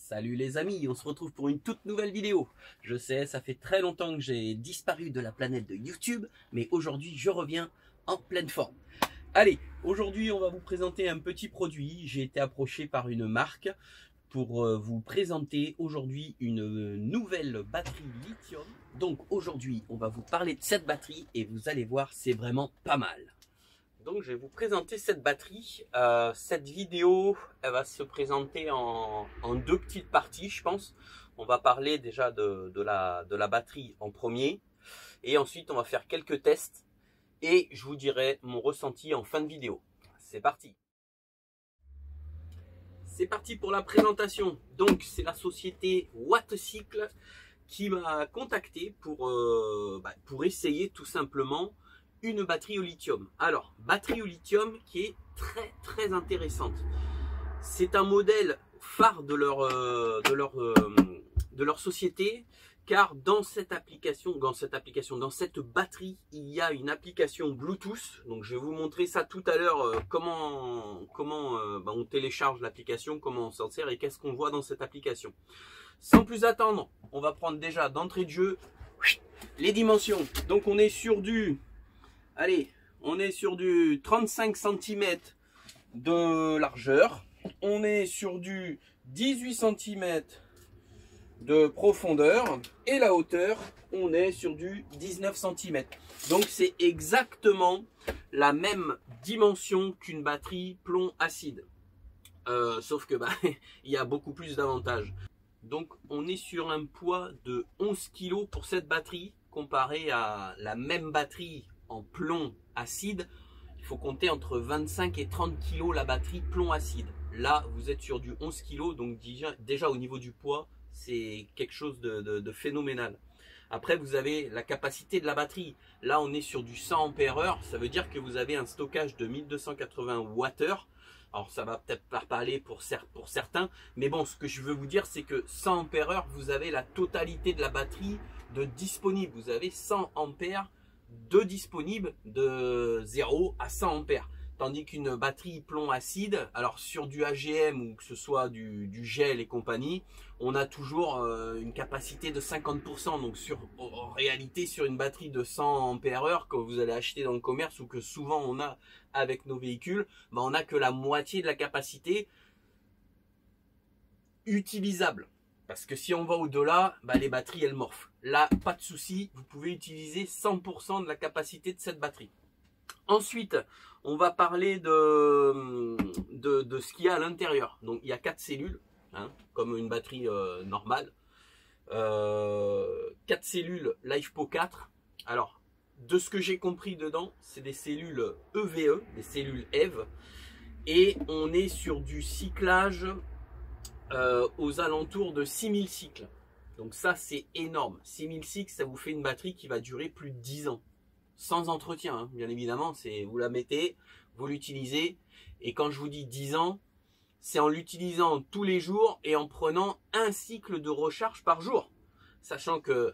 Salut les amis, on se retrouve pour une toute nouvelle vidéo. Je sais, ça fait très longtemps que j'ai disparu de la planète de YouTube, mais aujourd'hui je reviens en pleine forme. Allez, aujourd'hui on va vous présenter un petit produit. J'ai été approché par une marque pour vous présenter aujourd'hui une nouvelle batterie lithium. Donc aujourd'hui on va vous parler de cette batterie et vous allez voir, c'est vraiment pas mal. Donc je vais vous présenter cette batterie. Cette vidéo, elle va se présenter en deux petites parties, je pense. On va parler déjà de la batterie en premier. Et ensuite, on va faire quelques tests. Et je vous dirai mon ressenti en fin de vidéo. C'est parti. C'est parti pour la présentation. Donc, c'est la société WattCycle qui m'a contacté pour essayer tout simplement une batterie au lithium. Alors, batterie au lithium qui est très intéressante. C'est un modèle phare de leur société, car dans cette batterie, il y a une application Bluetooth. Donc, je vais vous montrer ça tout à l'heure, comment on télécharge l'application, comment on s'en sert et qu'est-ce qu'on voit dans cette application. Sans plus attendre, on va prendre déjà d'entrée de jeu les dimensions. Donc, on est sur du 35 cm de largeur. On est sur du 18 cm de profondeur. Et la hauteur, on est sur du 19 cm. Donc c'est exactement la même dimension qu'une batterie plomb-acide. Sauf que il y a beaucoup plus d'avantages. Donc on est sur un poids de 11 kg pour cette batterie, comparé à la même batterie en plomb acide. Il faut compter entre 25 et 30 kg la batterie plomb acide. Là vous êtes sur du 11 kg, donc déjà au niveau du poids c'est quelque chose de phénoménal. Après vous avez la capacité de la batterie. Là on est sur du 100 Ah, ça veut dire que vous avez un stockage de 1280 Wh. Alors ça va peut-être pas parler pour certains, mais bon, ce que je veux vous dire c'est que 100 Ah, vous avez la totalité de la batterie de disponible. Vous avez 100 ampères de disponible de 0 à 100 ampères. Tandis qu'une batterie plomb acide, alors sur du AGM ou que ce soit du gel et compagnie, on a toujours une capacité de 50%. Donc en réalité, sur une batterie de 100 ampères que vous allez acheter dans le commerce ou que souvent on a avec nos véhicules, on n'a que la moitié de la capacité utilisable. Parce que si on va au-delà, les batteries elles morphent. Là, pas de souci, vous pouvez utiliser 100% de la capacité de cette batterie. Ensuite, on va parler de ce qu'il y a à l'intérieur. Donc, il y a 4 cellules, comme une batterie normale. 4 cellules LiFePO 4. Alors, de ce que j'ai compris dedans, c'est des cellules EVE, des cellules EV. Et on est sur du cyclage aux alentours de 6000 cycles. Donc ça c'est énorme. 6000 cycles, ça vous fait une batterie qui va durer plus de 10 ans. Sans entretien, bien évidemment. Vous la mettez, vous l'utilisez. Et quand je vous dis 10 ans, c'est en l'utilisant tous les jours et en prenant un cycle de recharge par jour. Sachant que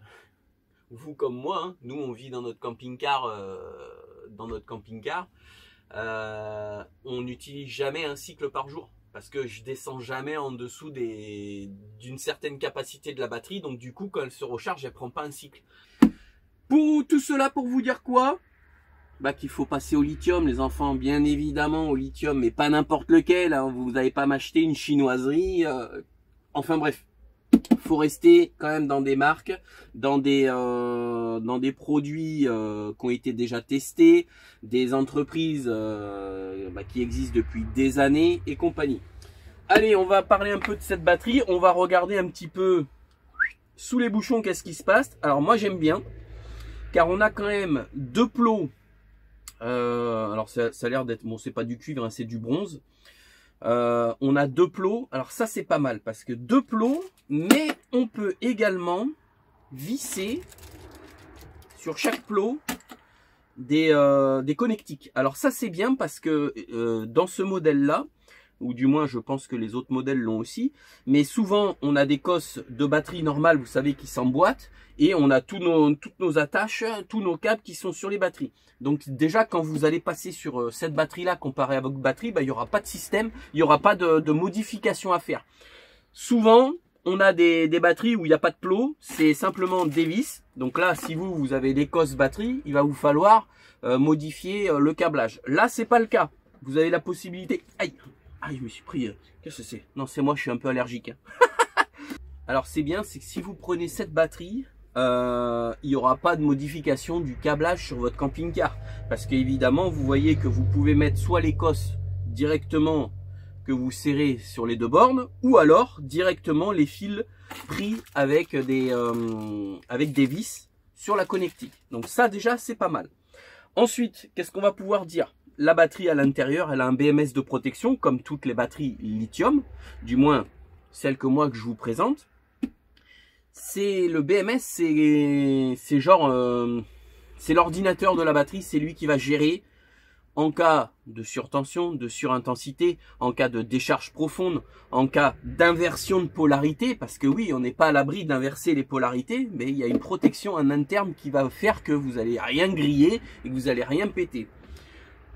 vous comme moi, nous on vit dans notre camping-car. On n'utilise jamais un cycle par jour. Parce que je descends jamais en dessous d'une certaine capacité de la batterie. Donc du coup, quand elle se recharge, elle prend pas un cycle. Pour tout cela, pour vous dire quoi? Qu'il faut passer au lithium, les enfants, bien évidemment au lithium, mais pas n'importe lequel. Vous n'allez pas m'acheter une chinoiserie. Enfin bref, faut rester quand même dans des marques, dans des produits qui ont été déjà testés, des entreprises qui existent depuis des années et compagnie. Allez, on va parler un peu de cette batterie. On va regarder un petit peu sous les bouchons qu'est-ce qui se passe. Alors moi j'aime bien, car on a quand même deux plots. Alors ça a l'air d'être, bon, c'est pas du cuivre, c'est du bronze. On a deux plots. Alors ça c'est pas mal parce que deux plots, mais on peut également visser sur chaque plot des connectiques. Alors ça c'est bien parce que dans ce modèle là, ou du moins je pense que les autres modèles l'ont aussi, mais souvent on a des cosses de batterie normales, vous savez, qui s'emboîtent, et on a toutes nos attaches, tous nos câbles qui sont sur les batteries. Donc déjà quand vous allez passer sur cette batterie là comparé à votre batterie, il n'y aura pas de système, il n'y aura pas de modification à faire. Souvent, on a des batteries où il n'y a pas de plot, c'est simplement des vis. Donc là, si vous avez l'Écosse batterie, il va vous falloir modifier le câblage. Là, c'est pas le cas. Vous avez la possibilité... Aïe, aïe, je me suis pris... Qu'est-ce que c'est? Non, c'est moi, je suis un peu allergique. Hein. Alors, c'est bien, c'est que si vous prenez cette batterie, il n'y aura pas de modification du câblage sur votre camping-car. Parce qu'évidemment, vous voyez que vous pouvez mettre soit l'Écosse directement que vous serrez sur les deux bornes, ou alors directement les fils pris avec des vis sur la connectique. Donc ça déjà c'est pas mal. Ensuite, qu'est-ce qu'on va pouvoir dire? La batterie à l'intérieur, elle a un BMS de protection comme toutes les batteries lithium, du moins celle que je vous présente. C'est le BMS, c'est genre c'est l'ordinateur de la batterie, c'est lui qui va gérer en cas de surtension, de surintensité, en cas de décharge profonde, en cas d'inversion de polarité, parce que oui, on n'est pas à l'abri d'inverser les polarités, mais il y a une protection en interne qui va faire que vous n'allez rien griller et que vous n'allez rien péter.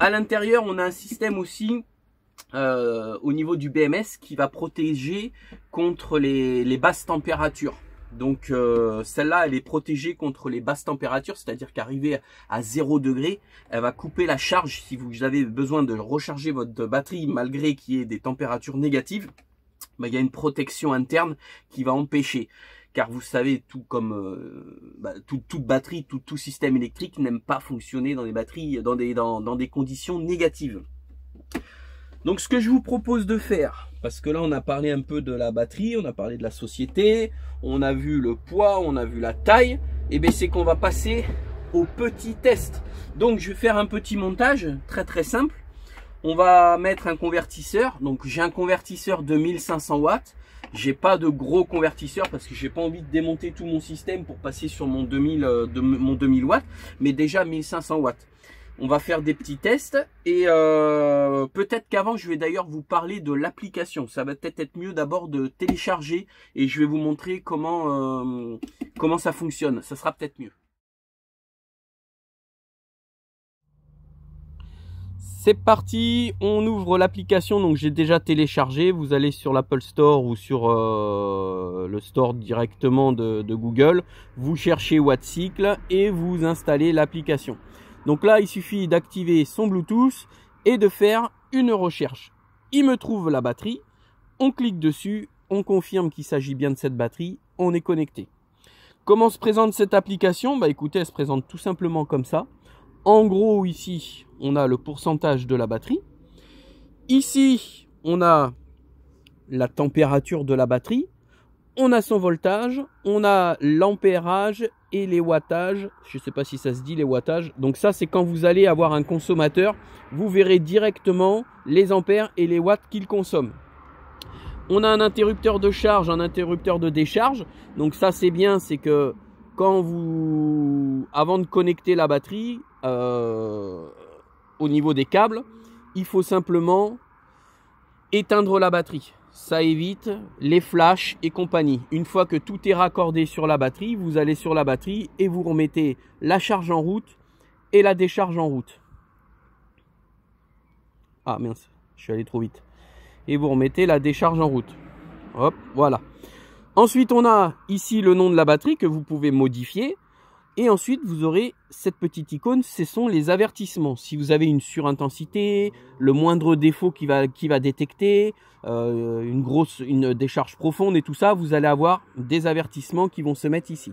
À l'intérieur, on a un système aussi au niveau du BMS qui va protéger contre les basses températures. Donc celle-là, elle est protégée contre les basses températures, c'est-à-dire qu'arrivée à 0 degré, elle va couper la charge si vous avez besoin de recharger votre batterie malgré qu'il y ait des températures négatives. Il y a une protection interne qui va empêcher. Car vous savez, tout comme toute batterie, tout système électrique n'aime pas fonctionner dans des batteries, dans des conditions négatives. Donc ce que je vous propose de faire, parce que là on a parlé un peu de la batterie, on a parlé de la société, on a vu le poids, on a vu la taille, et bien c'est qu'on va passer au petit test. Donc je vais faire un petit montage très simple. On va mettre un convertisseur, donc j'ai un convertisseur de 1500 watts. J'ai pas de gros convertisseur parce que j'ai pas envie de démonter tout mon système pour passer sur mon 2000 watts, mais déjà 1500 watts. On va faire des petits tests et peut-être qu'avant je vais d'ailleurs vous parler de l'application. Ça va peut-être être mieux d'abord de télécharger et je vais vous montrer comment ça fonctionne. Ça sera peut-être mieux. C'est parti, on ouvre l'application, donc j'ai déjà téléchargé. Vous allez sur l'Apple Store ou sur le store directement de Google. Vous cherchez Wattcycle et vous installez l'application. Donc là, il suffit d'activer son Bluetooth et de faire une recherche. Il me trouve la batterie, on clique dessus, on confirme qu'il s'agit bien de cette batterie, on est connecté. Comment se présente cette application? Bah écoutez, elle se présente tout simplement comme ça. En gros, ici, on a le pourcentage de la batterie. Ici, on a la température de la batterie. On a son voltage, on a l'ampérage et les wattages. Je ne sais pas si ça se dit les wattages. Donc ça, c'est quand vous allez avoir un consommateur, vous verrez directement les ampères et les watts qu'il consomme. On a un interrupteur de charge, un interrupteur de décharge. Donc ça, c'est bien, c'est que quand avant de connecter la batterie, au niveau des câbles, il faut simplement éteindre la batterie. Ça évite les flashs et compagnie. Une fois que tout est raccordé sur la batterie, vous allez sur la batterie et vous remettez la charge en route et la décharge en route. Ah mince, je suis allé trop vite. Et vous remettez la décharge en route. Hop, voilà. Ensuite, on a ici le nom de la batterie que vous pouvez modifier. Et ensuite, vous aurez cette petite icône, ce sont les avertissements. Si vous avez une surintensité, le moindre défaut qui va détecter, une décharge profonde et tout ça, vous allez avoir des avertissements qui vont se mettre ici.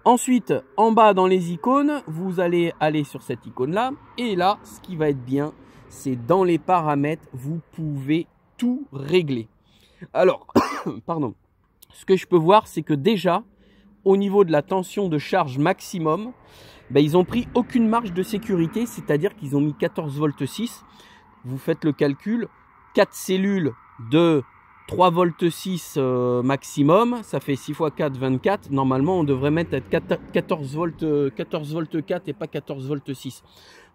Ensuite, en bas dans les icônes, vous allez aller sur cette icône-là. Et là, ce qui va être bien, c'est dans les paramètres, vous pouvez tout régler. Alors, pardon, ce que je peux voir, c'est que déjà, au niveau de la tension de charge maximum, ils n'ont pris aucune marge de sécurité, c'est-à-dire qu'ils ont mis 14 volts 6. Vous faites le calcul, 4 cellules de 3 volts 6 maximum, ça fait 6 x 4, 24. Normalement, on devrait mettre 14 volts 4 et pas 14 volts 6.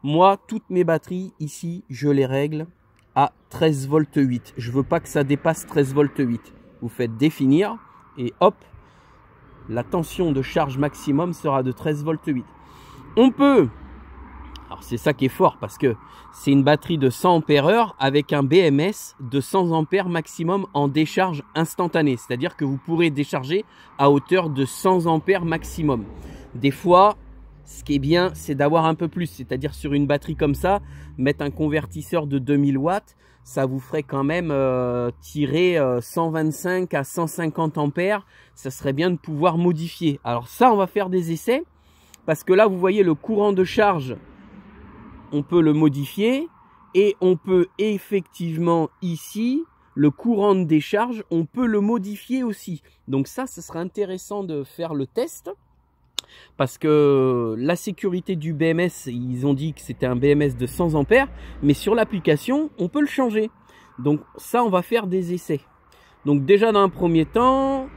Moi, toutes mes batteries ici, je les règle à 13 volts 8. Je ne veux pas que ça dépasse 13 volts 8. Vous faites définir et hop, la tension de charge maximum sera de 13 volts 8. On peut Alors c'est ça qui est fort parce que c'est une batterie de 100 ampères-heure avec un BMS de 100 ampères maximum en décharge instantanée. C'est-à-dire que vous pourrez décharger à hauteur de 100 ampères maximum. Des fois, ce qui est bien, c'est d'avoir un peu plus. C'est-à-dire sur une batterie comme ça, mettre un convertisseur de 2000 watts, ça vous ferait quand même tirer 125 à 150 ampères. Ça serait bien de pouvoir modifier. Alors ça, on va faire des essais parce que là, vous voyez le courant de charge, on peut le modifier et on peut effectivement ici, le courant de décharge, on peut le modifier aussi. Donc ça, ce sera intéressant de faire le test parce que la sécurité du BMS, ils ont dit que c'était un BMS de 100 ampères, mais sur l'application, on peut le changer. Donc ça, on va faire des essais. Donc déjà dans un premier temps,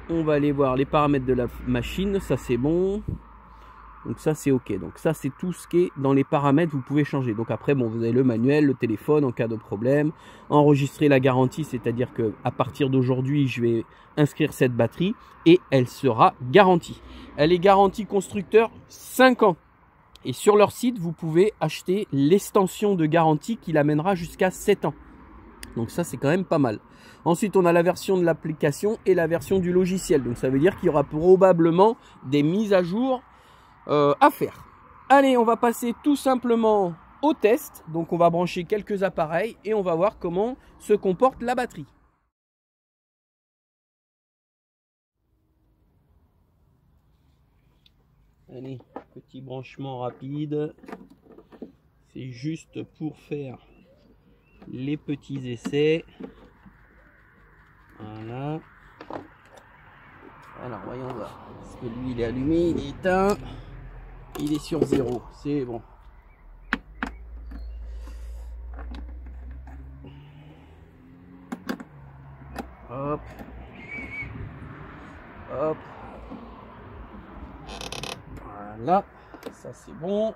on va aller voir les paramètres de la machine, ça c'est bon. Donc ça c'est ok, donc ça c'est tout ce qui est dans les paramètres, vous pouvez changer. Donc après bon, vous avez le manuel, le téléphone en cas de problème, enregistrer la garantie, c'est-à-dire que à partir d'aujourd'hui je vais inscrire cette batterie et elle sera garantie. Elle est garantie constructeur 5 ans et sur leur site vous pouvez acheter l'extension de garantie qui l'amènera jusqu'à 7 ans. Donc ça c'est quand même pas mal. Ensuite on a la version de l'application et la version du logiciel, donc ça veut dire qu'il y aura probablement des mises à jour à faire. Allez, on va passer tout simplement au test. Donc on va brancher quelques appareils et on va voir comment se comporte la batterie. Allez, petit branchement rapide. C'est juste pour faire les petits essais. Voilà. Alors voyons voir. Est-ce que lui il est allumé, il est éteint? Il est sur 0, c'est bon. Hop. Hop. Voilà. Ça c'est bon.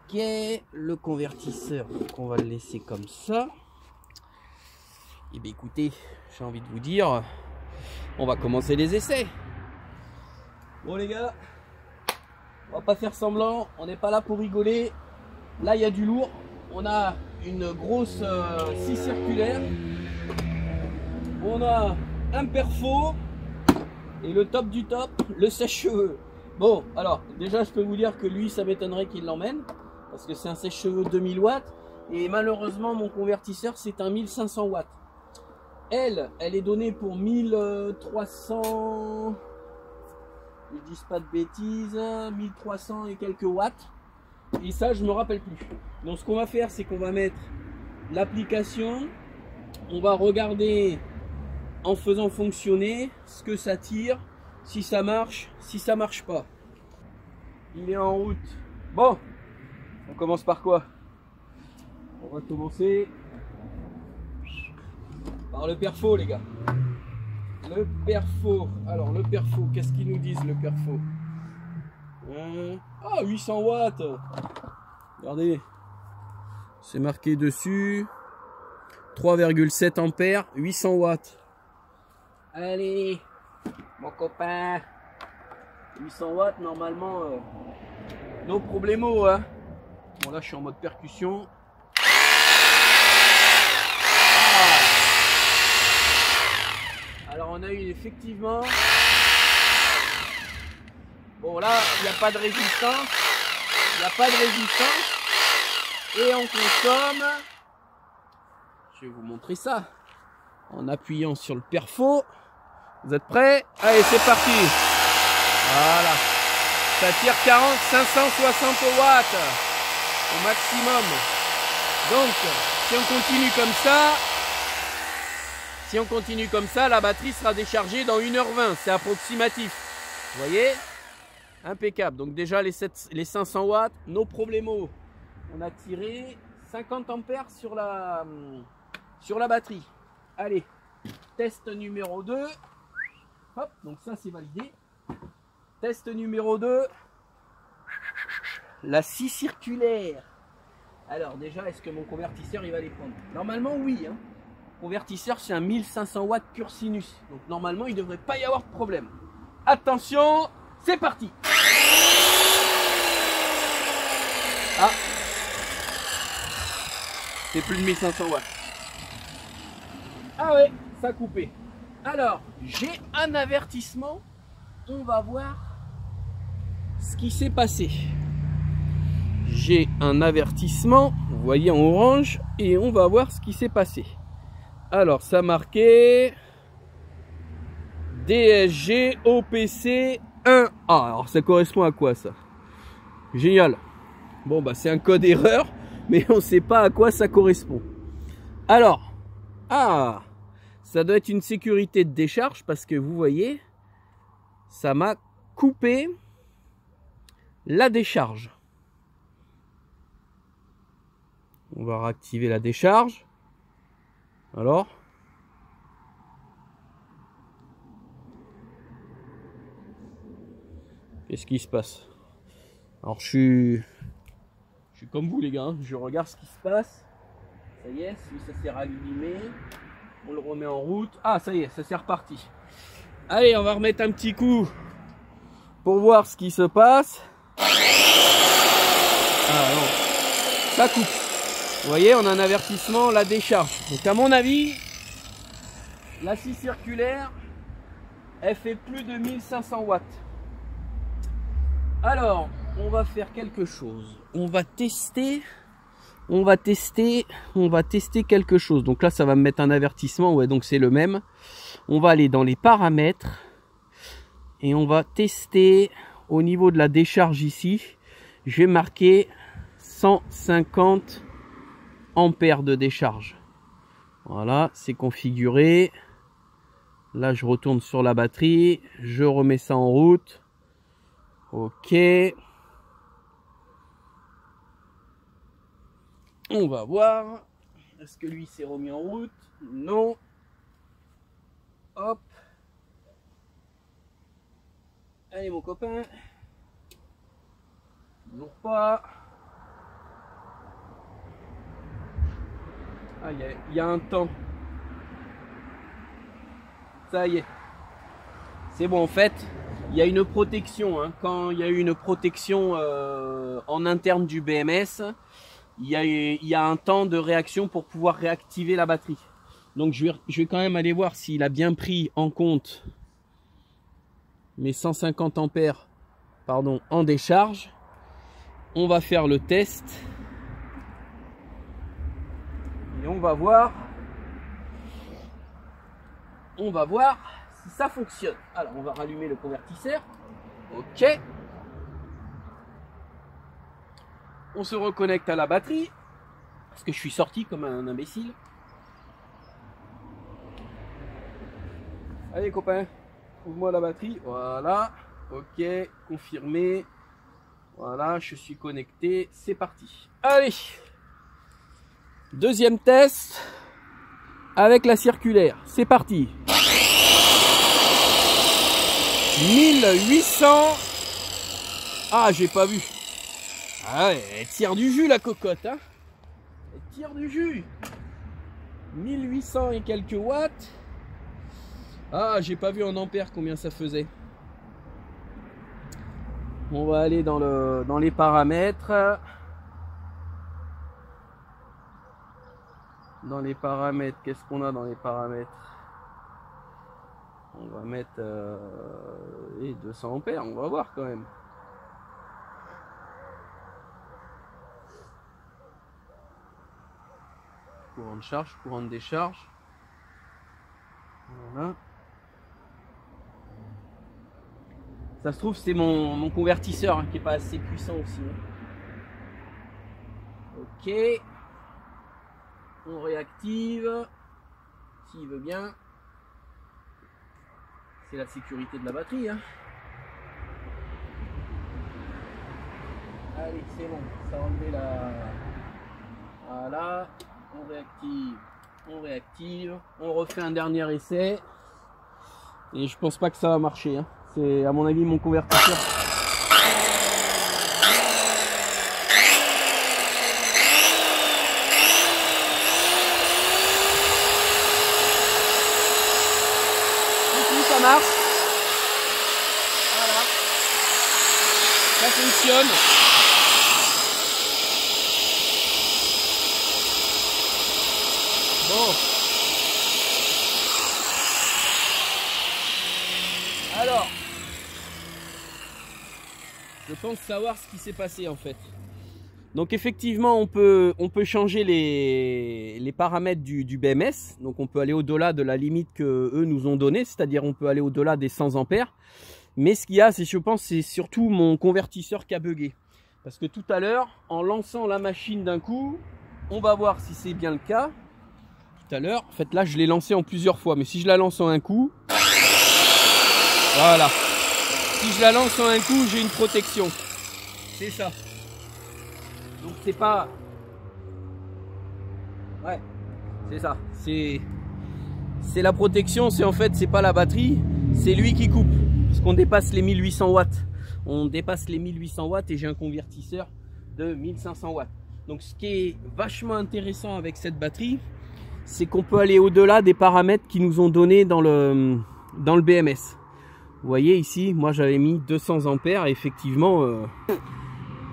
Ok. Le convertisseur, donc on va le laisser comme ça. Et bien écoutez, j'ai envie de vous dire, on va commencer les essais. Bon les gars, on va pas faire semblant, on n'est pas là pour rigoler. Là il y a du lourd, on a une grosse scie circulaire, on a un perfo et le top du top, le sèche-cheveux. Bon alors déjà je peux vous dire que lui ça m'étonnerait qu'il l'emmène parce que c'est un sèche-cheveux 2000 watts et malheureusement mon convertisseur c'est un 1500 watts. Elle est donnée pour 1300, je dis pas de bêtises, 1300 et quelques watts. Et ça, je me rappelle plus. Donc, ce qu'on va faire, c'est qu'on va mettre l'application. On va regarder en faisant fonctionner ce que ça tire, si ça marche, si ça marche pas. Il est en route. Bon, on commence par quoi? On va commencer par le perfo, les gars. Le perfo. Alors, le perfo, qu'est-ce qu'ils nous disent, le perfo? Ah, 800 watts. Regardez. C'est marqué dessus. 3,7 ampères, 800 watts. Allez, mon copain. 800 watts, normalement, no problemo, hein. Bon, là, je suis en mode percussion. Alors on a eu effectivement, bon là il n'y a pas de résistance, et on consomme, je vais vous montrer ça, en appuyant sur le perfo. Vous êtes prêts? Allez c'est parti. Voilà, ça tire 560 watts au maximum. Donc si on continue comme ça, la batterie sera déchargée dans 1h20. C'est approximatif. Vous voyez? Impeccable. Donc déjà les 500 watts, no problemo. On a tiré 50 ampères sur la batterie. Allez, test numéro 2. Hop, donc ça c'est validé. Test numéro 2. La scie circulaire. Alors déjà, est-ce que mon convertisseur il va les prendre? Normalement oui, hein. Convertisseur c'est un 1500 watts pur sinus. Donc normalement il ne devrait pas y avoir de problème. Attention, c'est parti. Ah, c'est plus de 1500 watts. Ah ouais, ça a coupé. Alors, j'ai un avertissement. On va voir ce qui s'est passé. J'ai un avertissement, vous voyez en orange, et on va voir ce qui s'est passé. Alors, ça marquait DSG OPC 1A. Alors, ça correspond à quoi ça? Génial. Bon, bah, c'est un code erreur, mais on ne sait pas à quoi ça correspond. Alors, ah, ça doit être une sécurité de décharge parce que vous voyez, ça m'a coupé la décharge. On va réactiver la décharge. Alors, qu'est-ce qui se passe? Alors, je suis comme vous les gars, hein. Je regarde ce qui se passe. Ça y est, ça s'est rallumé. On le remet en route. Ah, ça y est, ça s'est reparti. Allez, on va remettre un petit coup pour voir ce qui se passe. Ah non, ça coupe. Vous voyez, on a un avertissement, la décharge. Donc à mon avis, la scie circulaire, elle fait plus de 1500 watts. Alors, on va faire quelque chose. On va tester quelque chose. Donc là, ça va me mettre un avertissement. Ouais, donc c'est le même. On va aller dans les paramètres et on va tester au niveau de la décharge ici. Je vais marquer 150 ampères de décharge. Voilà, c'est configuré. Là, je retourne sur la batterie. Je remets ça en route. Ok. On va voir. Est-ce que lui s'est remis en route? Non. Hop. Allez mon copain. Toujours pas. Ah, il y a un temps. Ça y est. C'est bon en fait. Il y a une protection. Hein. Quand il y a eu une protection en interne du BMS, il y a un temps de réaction pour pouvoir réactiver la batterie. Donc je vais quand même aller voir s'il a bien pris en compte mes 150 ampères en décharge. On va faire le test. Et on va voir si ça fonctionne. Alors on va rallumer le convertisseur. Ok. On se reconnecte à la batterie. Parce que je suis sorti comme un imbécile. Allez copain, ouvre-moi la batterie. Voilà. Ok, confirmé. Voilà, je suis connecté. C'est parti. Allez. Deuxième test. Avec la circulaire. C'est parti. 1800. Ah, j'ai pas vu. Ah ouais, elle tire du jus la cocotte, hein. Elle tire du jus. 1800 et quelques watts. Ah, j'ai pas vu en ampères combien ça faisait. On va aller dans les paramètres. Dans les paramètres, qu'est-ce qu'on a dans les paramètres? On va mettre 200 ampères, on va voir quand même. Courant de charge, courant de décharge. Voilà. Ça se trouve c'est mon convertisseur hein, qui est pas assez puissant aussi. Hein. Ok. On réactive. S'il veut bien. C'est la sécurité de la batterie. Hein. Allez, c'est bon. Ça a enlevé la... Voilà. On réactive. On réactive. On refait un dernier essai. Et je pense pas que ça va marcher. Hein. C'est à mon avis mon convertisseur. Ça marche. Voilà. Ça fonctionne. Bon. Alors, je pense savoir ce qui s'est passé en fait. Donc effectivement, on peut changer les paramètres du BMS. Donc on peut aller au-delà de la limite que eux nous ont donnée, c'est-à-dire on peut aller au-delà des 100 ampères. Mais ce qu'il y a, c'est, je pense, c'est surtout mon convertisseur qui a bugué. Parce que tout à l'heure, en lançant la machine d'un coup, on va voir si c'est bien le cas. Tout à l'heure, en fait là, je l'ai lancé en plusieurs fois. Mais si je la lance en un coup, voilà. Si je la lance en un coup, j'ai une protection. C'est ça. Donc c'est pas... Ouais, c'est ça. C'est la protection, c'est en fait, c'est pas la batterie, c'est lui qui coupe. Parce qu'on dépasse les 1800 watts. On dépasse les 1800 watts et j'ai un convertisseur de 1500 watts. Donc ce qui est vachement intéressant avec cette batterie, c'est qu'on peut aller au-delà des paramètres qu'ils nous ont donnés dans le BMS. Vous voyez ici, moi j'avais mis 200 ampères et effectivement,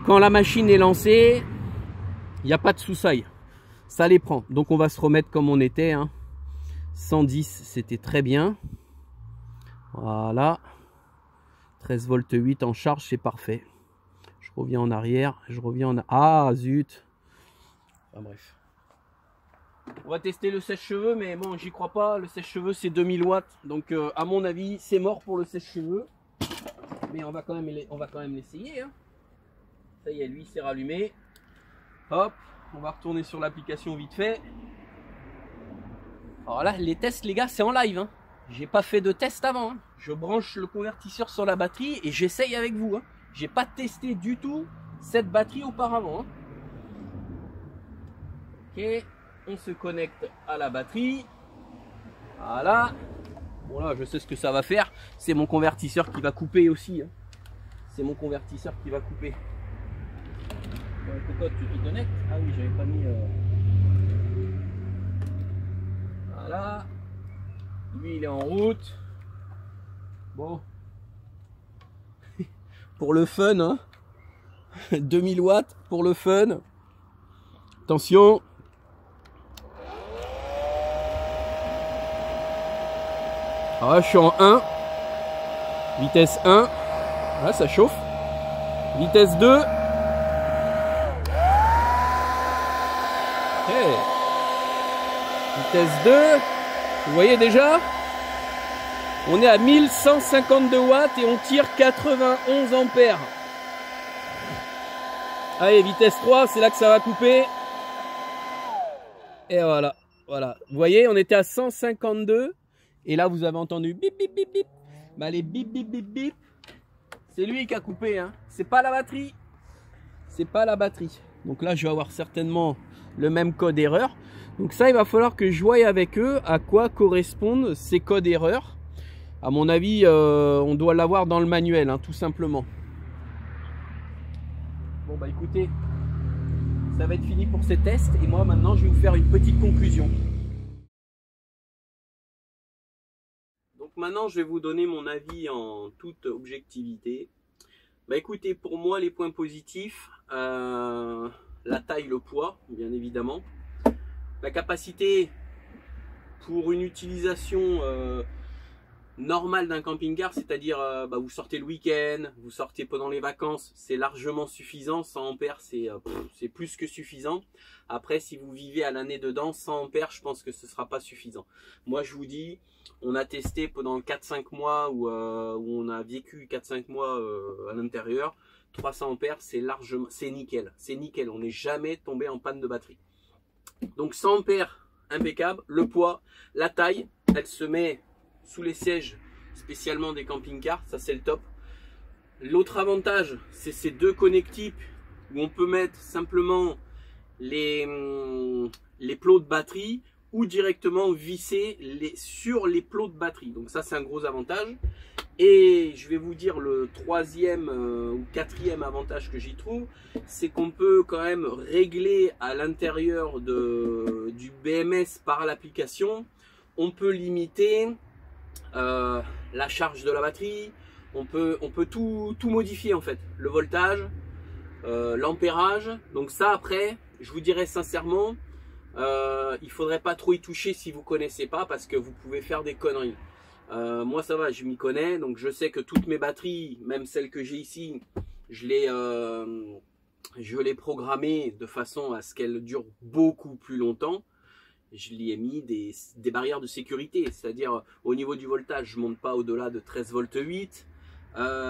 quand la machine est lancée, il n'y a pas de sous-saille. Ça les prend. Donc on va se remettre comme on était. Hein. 110, c'était très bien. Voilà. 13 volts 8 en charge, c'est parfait. Je reviens en arrière. Je reviens en... Ah, zut. Enfin bref. On va tester le sèche-cheveux, mais bon, j'y crois pas. Le sèche-cheveux, c'est 2000 watts. Donc, à mon avis, c'est mort pour le sèche-cheveux. Mais on va quand même l'essayer. Hein. Ça y est, lui, c'est rallumé. Hop, on va retourner sur l'application vite fait. Alors là, les tests, les gars, c'est en live. Hein. J'ai pas fait de test avant. Hein. Je branche le convertisseur sur la batterie et j'essaye avec vous. Hein. J'ai pas testé du tout cette batterie auparavant. Hein. Ok, on se connecte à la batterie. Voilà. Bon là, je sais ce que ça va faire. C'est mon convertisseur qui va couper aussi. Hein. C'est mon convertisseur qui va couper. Bon, cocotte, tu te connectes? Ah oui, j'avais pas mis... Voilà. Lui, il est en route. Bon. Pour le fun, hein. 2000 watts pour le fun. Attention. Ah, je suis en 1. Vitesse 1. Là, ça chauffe. Vitesse 2. Hey. Vitesse 2. Vous voyez déjà? On est à 1152 watts et on tire 91 ampères. Allez, vitesse 3, c'est là que ça va couper. Et voilà. Voilà. Vous voyez, on était à 152. Et là, vous avez entendu bip, bip, bip, bip. Bah, les bip, bip, bip, bip. C'est lui qui a coupé. Hein. C'est pas la batterie. C'est pas la batterie. Donc là, je vais avoir certainement le même code erreur. Donc ça, il va falloir que je voie avec eux à quoi correspondent ces codes erreurs. À mon avis, on doit l'avoir dans le manuel, hein, tout simplement. Bon bah écoutez, ça va être fini pour ces tests. Et moi maintenant, je vais vous faire une petite conclusion. Donc maintenant, je vais vous donner mon avis en toute objectivité. Bah écoutez, pour moi, les points positifs, la taille, le poids, bien évidemment. La capacité pour une utilisation normale d'un camping-car, c'est-à-dire vous sortez le week-end, vous sortez pendant les vacances, c'est largement suffisant. 100 ampères, c'est plus que suffisant. Après, si vous vivez à l'année dedans, 100 ampères, je pense que ce ne sera pas suffisant. Moi, je vous dis, on a testé pendant 4-5 mois où on a vécu 4-5 mois à l'intérieur. 300 ampères, c'est largement, c'est nickel. C'est nickel, on n'est jamais tombé en panne de batterie. Donc 100 ampères, impeccable. Le poids, la taille, elle se met sous les sièges spécialement des camping-cars, ça c'est le top. L'autre avantage, c'est ces deux connectiques où on peut mettre simplement les plots de batterie ou directement visser sur les plots de batterie. Donc ça c'est un gros avantage. Et je vais vous dire le troisième ou quatrième avantage que j'y trouve, c'est qu'on peut quand même régler à l'intérieur du BMS par l'application. On peut limiter la charge de la batterie, on peut tout modifier en fait, le voltage, l'ampérage. Donc ça après, je vous dirais sincèrement, Il faudrait pas trop y toucher si vous connaissez pas, parce que vous pouvez faire des conneries. Moi ça va, je m'y connais, donc je sais que toutes mes batteries, même celles que j'ai ici, je l'ai programmée de façon à ce qu'elles durent beaucoup plus longtemps. Je lui ai mis des barrières de sécurité, c'est-à-dire au niveau du voltage, je monte pas au-delà de 13 volts 8.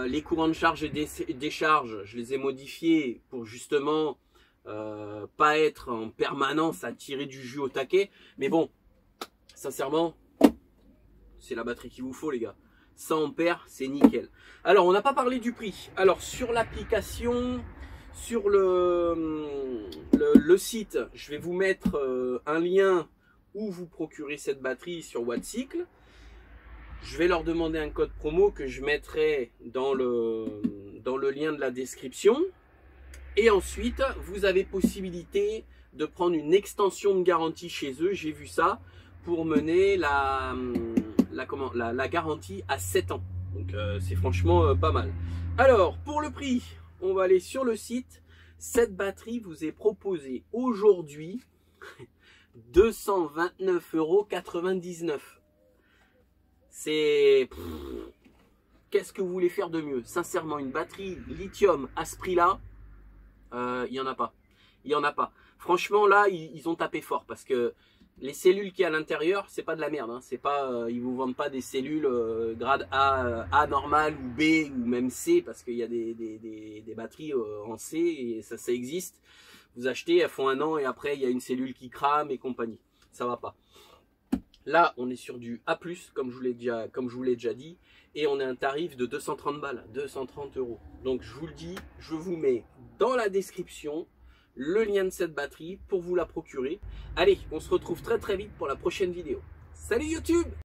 Les courants de charge et décharge, je les ai modifiés pour justement pas être en permanence à tirer du jus au taquet. Mais bon, sincèrement, c'est la batterie qu'il vous faut les gars. 100 ampères, c'est nickel. Alors, on n'a pas parlé du prix. Alors, sur l'application, sur le site, je vais vous mettre un lien où vous procurez cette batterie sur Wattcycle. Je vais leur demander un code promo que je mettrai dans le lien de la description. Et ensuite, vous avez possibilité de prendre une extension de garantie chez eux. J'ai vu ça pour mener la garantie à 7 ans. Donc c'est franchement pas mal. Alors, pour le prix, on va aller sur le site. Cette batterie vous est proposée aujourd'hui 229,99 €. C'est... Qu'est-ce que vous voulez faire de mieux? Sincèrement, une batterie lithium à ce prix-là, il n'y en a pas. Il n'y en a pas. Franchement, là, ils ont tapé fort parce que les cellules qu'il y a à l'intérieur, c'est pas de la merde. Hein. C'est pas, ils vous vendent pas des cellules grade A normal ou B ou même C, parce qu'il y a des batteries en C et ça existe. Vous achetez, elles font 1 an et après il y a une cellule qui crame et compagnie. Ça va pas. Là, on est sur du A+, comme je vous l'ai déjà dit, et on a un tarif de 230 balles, 230 €. Donc je vous le dis, je vous mets dans la description le lien de cette batterie pour vous la procurer. Allez, on se retrouve très vite pour la prochaine vidéo. Salut YouTube!